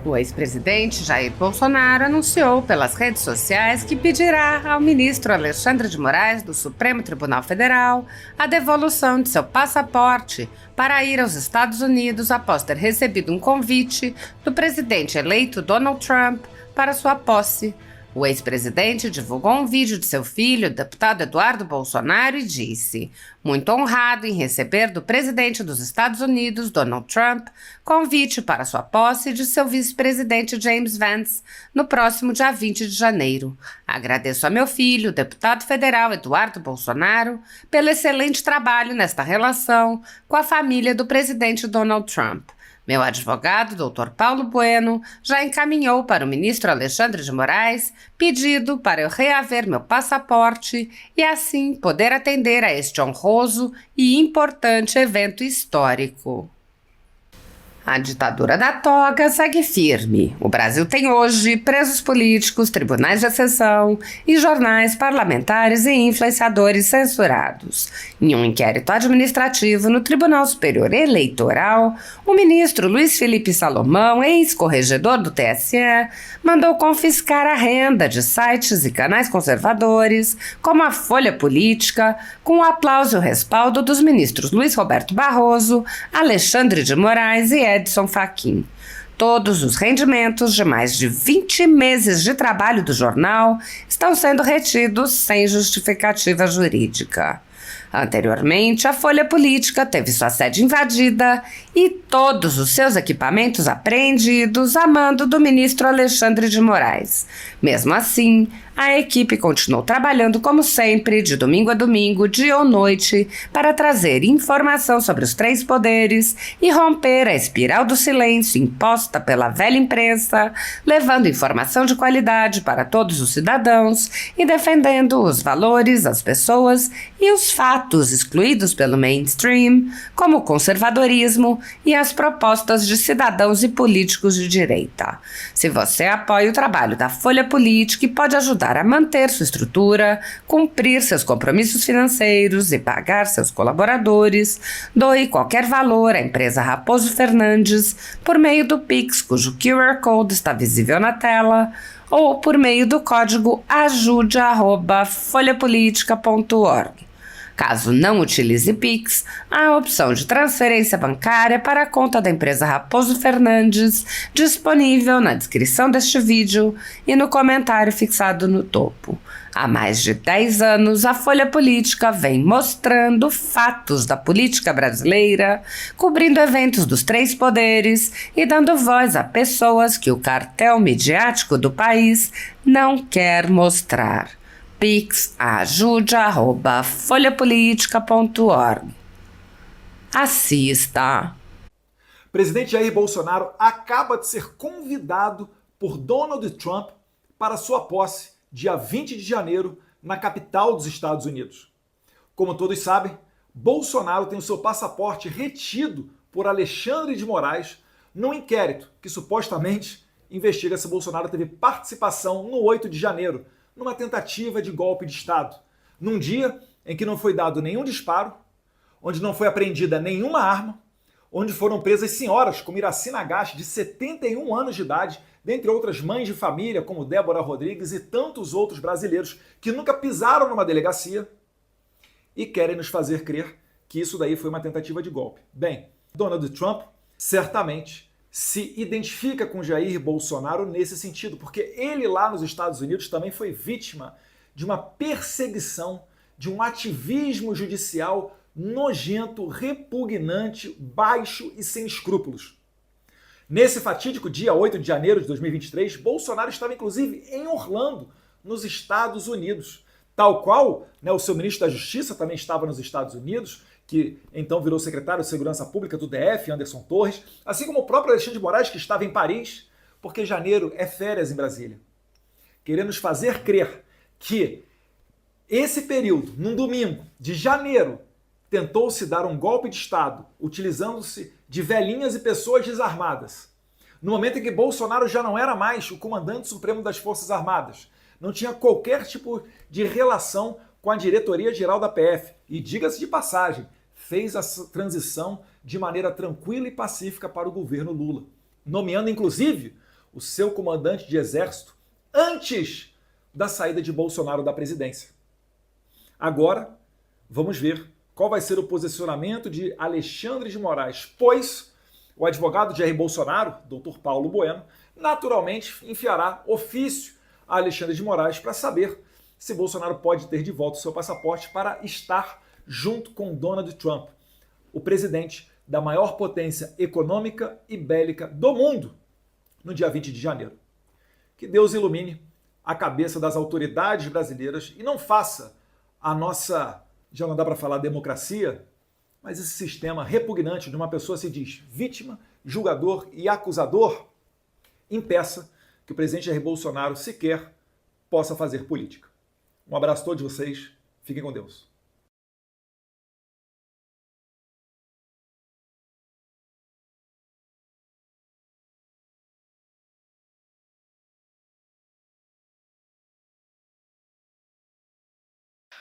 O ex-presidente Jair Bolsonaro anunciou pelas redes sociais que pedirá ao ministro Alexandre de Moraes, do Supremo Tribunal Federal, a devolução de seu passaporte para ir aos Estados Unidos após ter recebido um convite do presidente eleito Donald Trump para sua posse. O ex-presidente divulgou um vídeo de seu filho, o deputado Eduardo Bolsonaro, e disse: muito honrado em receber do presidente dos Estados Unidos, Donald Trump, convite para sua posse de seu vice-presidente James Vance no próximo dia 20 de janeiro. Agradeço a meu filho, o deputado federal Eduardo Bolsonaro, pelo excelente trabalho nesta relação com a família do presidente Donald Trump. Meu advogado, Dr. Paulo Bueno, já encaminhou para o ministro Alexandre de Moraes pedido para eu reaver meu passaporte e assim poder atender a este honroso e importante evento histórico. A ditadura da toga segue firme. O Brasil tem hoje presos políticos, tribunais de exceção e jornais parlamentares e influenciadores censurados. Em um inquérito administrativo no Tribunal Superior Eleitoral, o ministro Luiz Felipe Salomão, ex-corregedor do TSE, mandou confiscar a renda de sites e canais conservadores, como a Folha Política, com o aplauso e o respaldo dos ministros Luiz Roberto Barroso, Alexandre de Moraes e Edson Fachin. Todos os rendimentos de mais de 20 meses de trabalho do jornal estão sendo retidos sem justificativa jurídica. Anteriormente, a Folha Política teve sua sede invadida e todos os seus equipamentos apreendidos a mando do ministro Alexandre de Moraes. Mesmo assim, a equipe continuou trabalhando como sempre, de domingo a domingo, dia ou noite, para trazer informação sobre os três poderes e romper a espiral do silêncio imposta pela velha imprensa, levando informação de qualidade para todos os cidadãos e defendendo os valores, as pessoas e os fatos excluídos pelo mainstream, como o conservadorismo e as propostas de cidadãos e políticos de direita. Se você apoia o trabalho da Folha Política e pode ajudar a manter sua estrutura, cumprir seus compromissos financeiros e pagar seus colaboradores, doe qualquer valor à empresa Raposo Fernandes por meio do Pix, cujo QR Code está visível na tela, ou por meio do código ajude@folhapolitica.org. Caso não utilize Pix, há a opção de transferência bancária para a conta da empresa Raposo Fernandes, disponível na descrição deste vídeo e no comentário fixado no topo. Há mais de 10 anos, a Folha Política vem mostrando fatos da política brasileira, cobrindo eventos dos três poderes e dando voz a pessoas que o cartel midiático do país não quer mostrar. Pix ajude@folhapolitica.org. Assista. Presidente Jair Bolsonaro acaba de ser convidado por Donald Trump para sua posse, dia 20 de janeiro, na capital dos Estados Unidos. Como todos sabem, Bolsonaro tem o seu passaporte retido por Alexandre de Moraes num inquérito que supostamente investiga se Bolsonaro teve participação no 8 de janeiro, numa tentativa de golpe de Estado, num dia em que não foi dado nenhum disparo, onde não foi apreendida nenhuma arma, onde foram presas senhoras como Iraci Nagashi, de 71 anos de idade, dentre outras mães de família, como Débora Rodrigues e tantos outros brasileiros que nunca pisaram numa delegacia e querem nos fazer crer que isso daí foi uma tentativa de golpe. Bem, Donald Trump certamente se identifica com Jair Bolsonaro nesse sentido, porque ele lá nos Estados Unidos também foi vítima de uma perseguição, de um ativismo judicial nojento, repugnante, baixo e sem escrúpulos. Nesse fatídico dia 8 de janeiro de 2023, Bolsonaro estava inclusive em Orlando, nos Estados Unidos, tal qual o seu ministro da Justiça também estava nos Estados Unidos, que então virou secretário de Segurança Pública do DF, Anderson Torres, assim como o próprio Alexandre de Moraes, que estava em Paris, porque janeiro é férias em Brasília. Querendo nos fazer crer que esse período, num domingo de janeiro, tentou-se dar um golpe de Estado, utilizando-se de velhinhas e pessoas desarmadas. No momento em que Bolsonaro já não era mais o comandante supremo das Forças Armadas, não tinha qualquer tipo de relação com a diretoria-geral da PF. E diga-se de passagem, fez a transição de maneira tranquila e pacífica para o governo Lula, nomeando inclusive o seu comandante de exército, antes da saída de Bolsonaro da presidência. Agora, vamos ver qual vai ser o posicionamento de Alexandre de Moraes, pois o advogado de Jair Bolsonaro, Dr. Paulo Bueno, naturalmente enviará ofício a Alexandre de Moraes para saber se Bolsonaro pode ter de volta o seu passaporte para estar junto com Donald Trump, o presidente da maior potência econômica e bélica do mundo, no dia 20 de janeiro. Que Deus ilumine a cabeça das autoridades brasileiras e não faça a nossa, já não dá para falar democracia, mas esse sistema repugnante de uma pessoa se diz vítima, julgador e acusador, impeça que o presidente Jair Bolsonaro sequer possa fazer política. Um abraço a todos vocês, fiquem com Deus.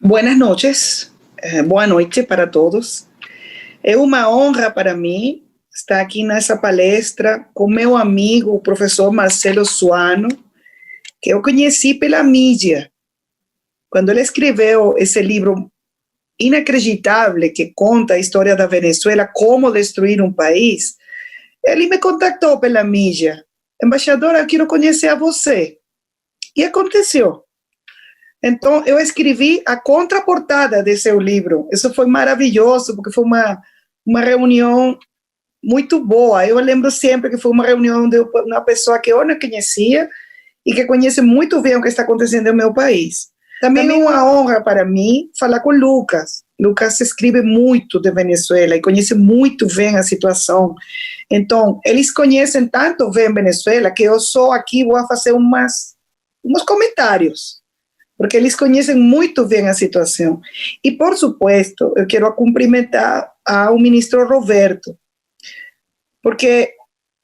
Buenas noches, boa noite para todos. É uma honra para mim estar aqui nessa palestra com meu amigo, o professor Marcelo Suano, que eu conheci pela mídia. Quando ele escreveu esse livro inacreditável que conta a história da Venezuela, como destruir um país, ele me contactou pela mídia. Embaixadora, eu quero conhecer a você. E aconteceu. Então, eu escrevi a contraportada desse seu livro. Isso foi maravilhoso, porque foi uma reunião muito boa. Eu lembro sempre que foi uma reunião de uma pessoa que eu não conhecia e que conhece muito bem o que está acontecendo no meu país. Também é uma honra para mim falar com o Lucas. Lucas escreve muito de Venezuela e conhece muito bem a situação. Então, eles conhecem tanto bem a Venezuela que eu só aqui vou fazer uns comentários, porque eles conhecem muito bem a situação. E, por supuesto, eu quero cumprimentar ao ministro Roberto, porque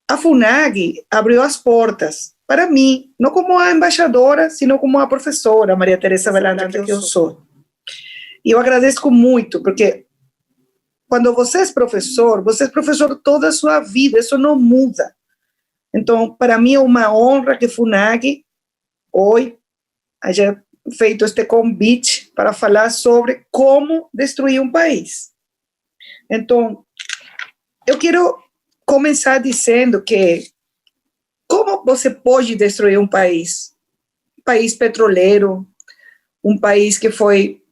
a FUNAG abriu as portas para mim, não como a embaixadora, sino como a professora Maria Teresa Velanda, que eu sou. E eu agradeço muito, porque quando você é professor toda a sua vida, isso não muda. Então, para mim é uma honra que a FUNAG hoje haya feito este convite para falar sobre como destruir um país. Então, eu quero começar dizendo que como você pode destruir um país? Um país petroleiro, um país que foi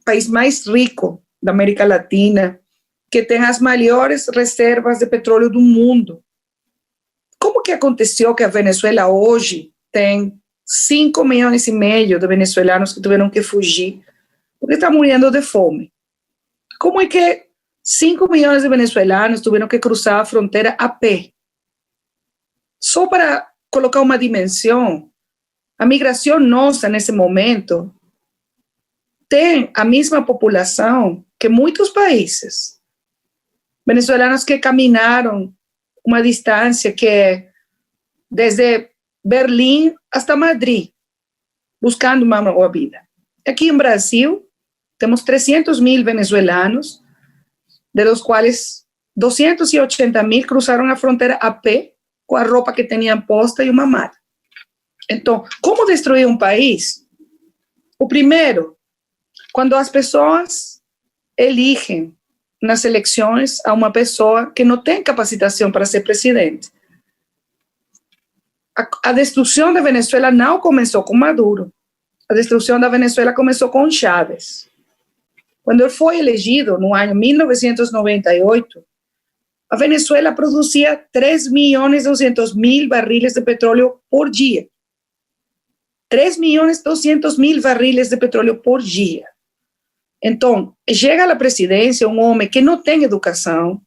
o país mais rico da América Latina, que tem as maiores reservas de petróleo do mundo. Como que aconteceu que a Venezuela hoje tem 5,5 milhões de venezuelanos que tiveram que fugir porque estão morrendo de fome? Como é que 5 milhões de venezuelanos tiveram que cruzar a fronteira a pé? Só para colocar uma dimensão, a migração nossa nesse momento tem a mesma população que muitos países. Venezuelanos que caminaram uma distância que é desde Berlim hasta Madrid, buscando uma boa vida. Aqui em Brasil, temos 300 mil venezuelanos, de los quais 280 mil cruzaram a fronteira a pé, com a roupa que tinham posta e uma mala. Então, como destruir um país? O primeiro, quando as pessoas elegem nas eleições a uma pessoa que não tem capacitação para ser presidente. A destruição da Venezuela não começou com Maduro. A destruição da Venezuela começou com Chávez. Quando ele foi elegido no ano 1998, a Venezuela produzia 3.200.000 barriles de petróleo por dia. 3.200.000 barriles de petróleo por dia. Então, chega à presidência um homem que não tem educação,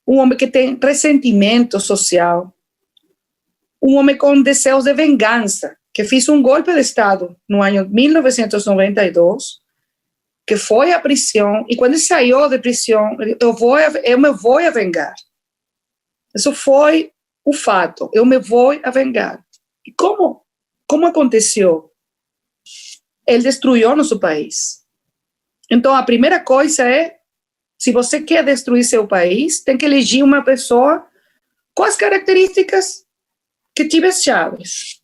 um homem que tem ressentimento social, um homem com desejos de vingança, que fez um golpe de Estado no ano 1992, que foi à prisão, e quando saiu de prisão, eu me vou a vingar. Isso foi o fato, eu me vou a vingar. E como aconteceu? Ele destruiu nosso país. Então, a primeira coisa é, se você quer destruir seu país, tem que eleger uma pessoa com as características que tive Chávez.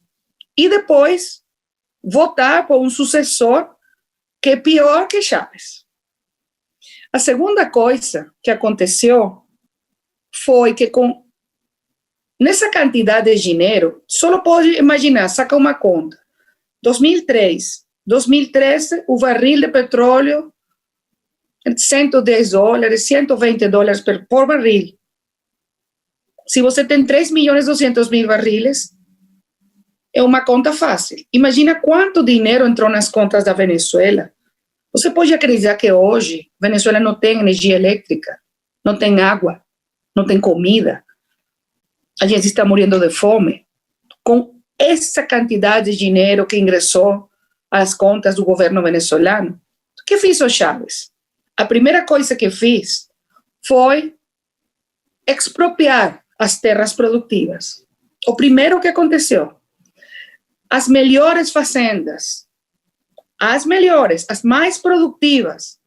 E depois votar por um sucessor que é pior que Chávez. A segunda coisa que aconteceu foi que nessa quantidade de dinheiro, só pode imaginar, saca uma conta. 2003, 2013, o barril de petróleo, $110, $120 por barril. Se você tem 3.200.000 barriles, é uma conta fácil. Imagina quanto dinheiro entrou nas contas da Venezuela. Você pode acreditar que hoje Venezuela não tem energia elétrica, não tem água, não tem comida. A gente está morrendo de fome. Com essa quantidade de dinheiro que ingressou às contas do governo venezuelano, o que fez o Chávez? A primeira coisa que fez foi expropriar as terras produtivas. O primeiro que aconteceu, as melhores fazendas, as melhores, as mais produtivas,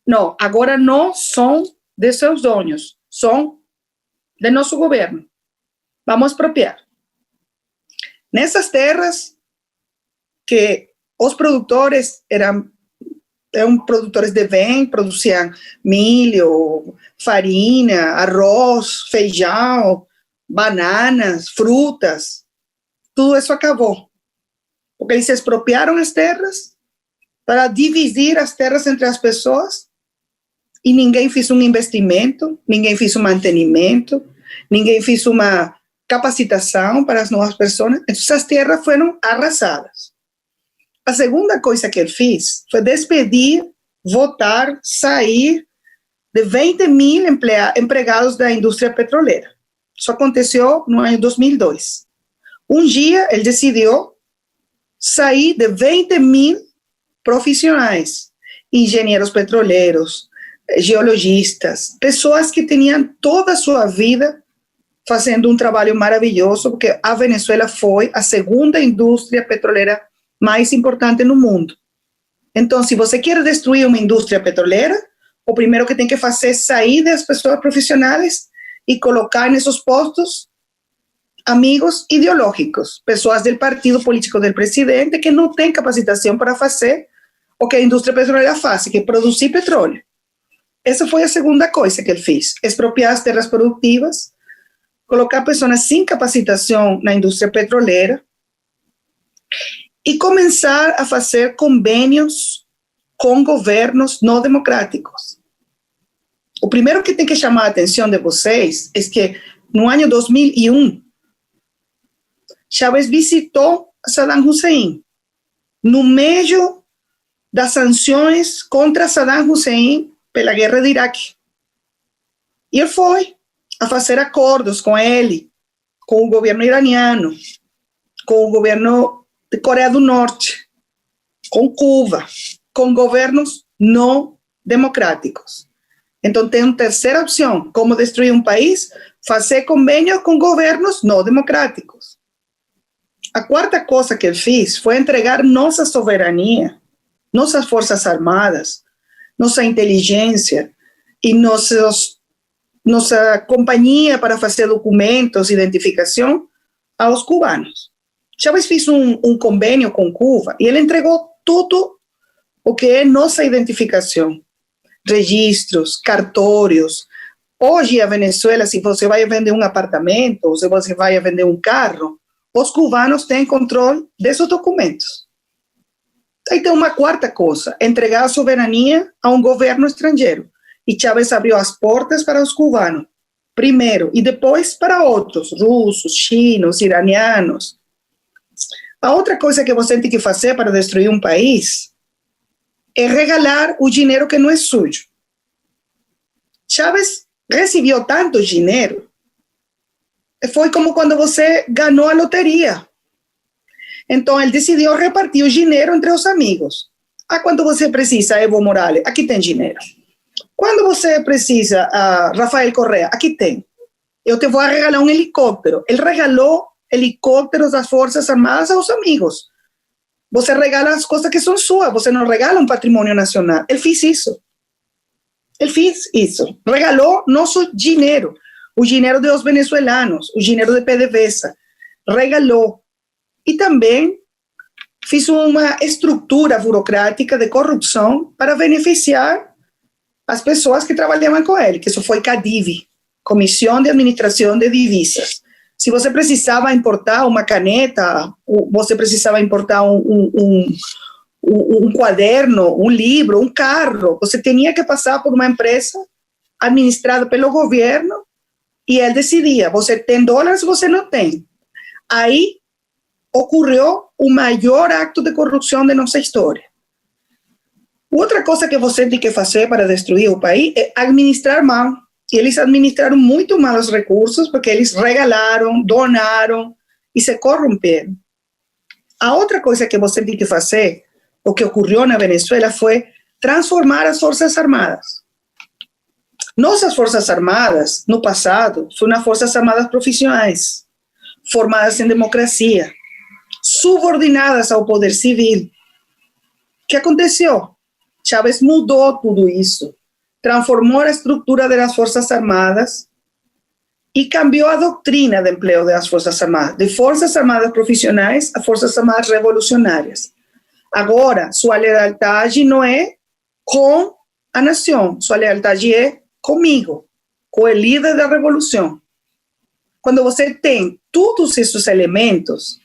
não, agora não são de seus donos, são de nosso governo. Vamos expropriar. Nessas terras que os produtores eram produtores de bem, produziam milho, farinha, arroz, feijão, bananas, frutas. Tudo isso acabou. Porque eles expropriaram as terras para dividir as terras entre as pessoas e ninguém fez um investimento, ninguém fez um mantenimento, ninguém fez uma capacitação para as novas pessoas. Então, essas terras foram arrasadas. A segunda coisa que ele fez foi despedir, votar, sair de 20.000 empregados da indústria petroleira. Isso aconteceu no ano 2002. Um dia, ele decidiu sair de 20.000 profissionais, engenheiros petroleiros, geologistas, pessoas que tinham toda a sua vida fazendo um trabalho maravilhoso, porque a Venezuela foi a segunda indústria petroleira mais importante no mundo. Então, se você quer destruir uma indústria petroleira, o primeiro que tem que fazer é sair das pessoas profissionais e colocar nesses postos amigos ideológicos, pessoas do partido político do presidente que não têm capacitação para fazer o que a indústria petroleira faz, que é produzir petróleo. Essa foi a segunda coisa que ele fez, expropriar as terras produtivas, colocar pessoas sem capacitação na indústria petroleira e começar a fazer convênios com governos não democráticos. O primeiro que tem que chamar a atenção de vocês é que no ano 2001, Chávez visitou Saddam Hussein no meio das sanções contra Saddam Hussein pela guerra do Iraque. E ele foi a fazer acordos com ele, com o governo iraniano, com o governo de Coreia do Norte, com Cuba, com governos não democráticos. Então, tem uma terceira opção, como destruir um país, fazer convênio com governos não democráticos. A quarta coisa que ele fez foi entregar nossa soberania, nossas forças armadas, nossa inteligência e nossa companhia para fazer documentos, identificação aos cubanos. Chávez fez um convênio com Cuba e ele entregou tudo o que é nossa identificação, registros, cartórios. Hoje, a Venezuela, se você vai vender um apartamento, ou se você vai vender um carro, os cubanos têm controle desses documentos. Aí tem uma quarta coisa, entregar a soberania a um governo estrangeiro. E Chávez abriu as portas para os cubanos, primeiro, e depois para outros, russos, chinos, iranianos. A outra coisa que você tem que fazer para destruir um país é regalar o dinheiro que não é sujo. Chávez recebeu tanto dinheiro, foi como quando você ganhou a loteria. Então, ele decidiu repartir o dinheiro entre os amigos. Quando você precisa, Evo Morales, aqui tem dinheiro. Quando você precisa, Rafael Correa, aqui tem. Eu te vou regalar um helicóptero. Ele regalou helicópteros das Forças Armadas aos amigos. Você regala as coisas que são suas, você não regala um patrimônio nacional. Ele fez isso. Ele fez isso. Regalou nosso dinheiro, o dinheiro dos venezuelanos, o dinheiro de PDVSA. regalou. E também fez uma estrutura burocrática de corrupção para beneficiar as pessoas que trabalhavam com ele, que isso foi CADIV, Comissão de Administração de Divisas. Se você precisava importar uma caneta, você precisava importar um quaderno, um livro, um carro, você tinha que passar por uma empresa administrada pelo governo e ele decidia, você tem dólares ou você não tem. Aí ocorreu o maior acto de corrupção de nossa história. Outra coisa que você tem que fazer para destruir o país é administrar mal. E eles administraram muito mal os recursos porque eles regalaram, donaram e se corromperam. A outra coisa que você tem que fazer, o que ocorreu na Venezuela, foi transformar as Forças Armadas. Nossas Forças Armadas, no passado, foram Forças Armadas profissionais, formadas em democracia, subordinadas ao poder civil. O que aconteceu? Chávez mudou tudo isso, transformou a estrutura das Forças Armadas e cambiou a doutrina de emprego das Forças Armadas, de Forças Armadas profissionais a Forças Armadas revolucionárias. Agora, sua lealdade não é com a nação, sua lealdade é comigo, com o líder da revolução. Quando você tem todos esses elementos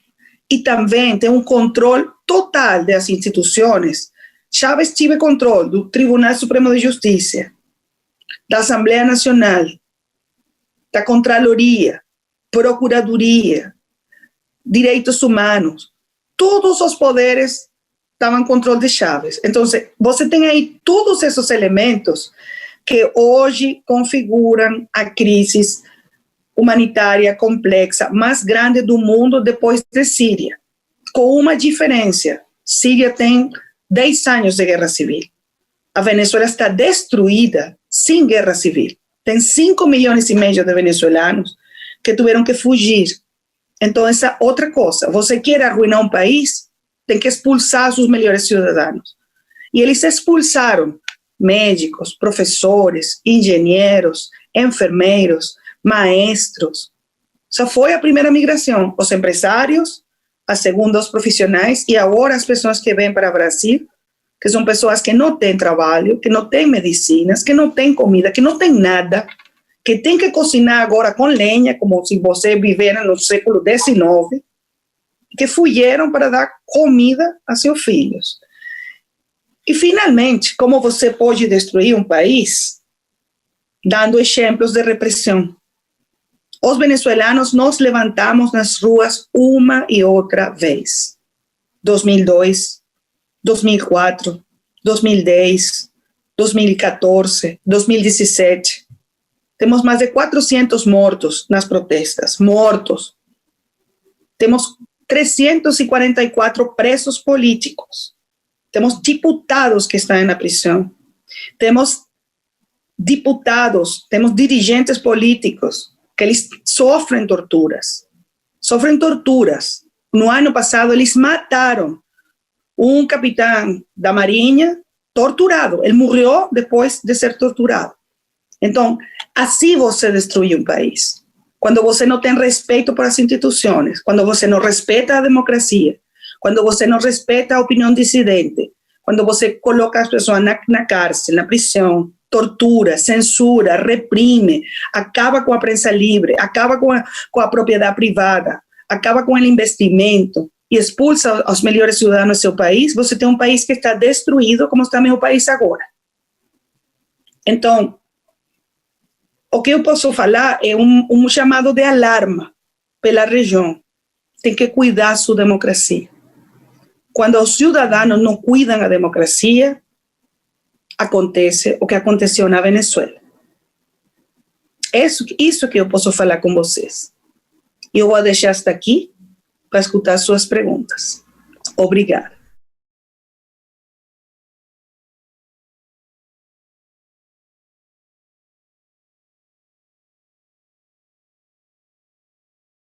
e também tem um controle total das instituições, Chávez teve controle do Tribunal Supremo de Justiça, da Assembleia Nacional, da Contraloria, Procuradoria, Direitos Humanos. Todos os poderes estavam em controle de Chávez. Então, você tem aí todos esses elementos que hoje configuram a crise humanitária complexa mais grande do mundo depois de Síria, com uma diferença. Síria tem 10 anos de guerra civil. A Venezuela está destruída sem guerra civil. Tem 5 milhões e meio de venezuelanos que tiveram que fugir. Então, essa outra coisa. Você quer arruinar um país, tem que expulsar os melhores cidadãos. E eles expulsaram médicos, professores, engenheiros, enfermeiros, maestros. Essa foi a primeira migração. Os empresários, a segunda os profissionais e agora as pessoas que vêm para o Brasil, que são pessoas que não têm trabalho, que não têm medicinas, que não têm comida, que não têm nada, que têm que cozinhar agora com lenha, como se você vivesse no século XIX, que fugiram para dar comida a seus filhos. E, finalmente, como você pode destruir um país? Dando exemplos de repressão. Os venezuelanos nos levantamos nas ruas uma e outra vez. 2002, 2004, 2010, 2014, 2017. Temos mais de 400 mortos nas protestas. Mortos. Temos 344 presos políticos. Temos diputados que estão na prisão. Temos diputados, temos dirigentes políticos que eles sofrem torturas. Sofrem torturas. No ano passado, eles mataram um capitão da Marinha torturado. Ele morreu depois de ser torturado. Então, assim você destrui um país. Quando você não tem respeito por as instituições, quando você não respeita a democracia, quando você não respeita a opinião dissidente, quando você coloca as pessoas na cárcel, na prisão, tortura, censura, reprime, acaba com a prensa livre, acaba com a propriedade privada, acaba com o investimento e expulsa os melhores cidadãos do seu país, você tem um país que está destruído, como está meu país agora. Então, o que eu posso falar é um chamado de alarma pela região. Tem que cuidar sua democracia. Quando os cidadãos não cuidam da democracia, acontece o que aconteceu na Venezuela. Isso que eu posso falar com vocês. Eu vou deixar hasta aqui para escutar suas perguntas. Obrigada.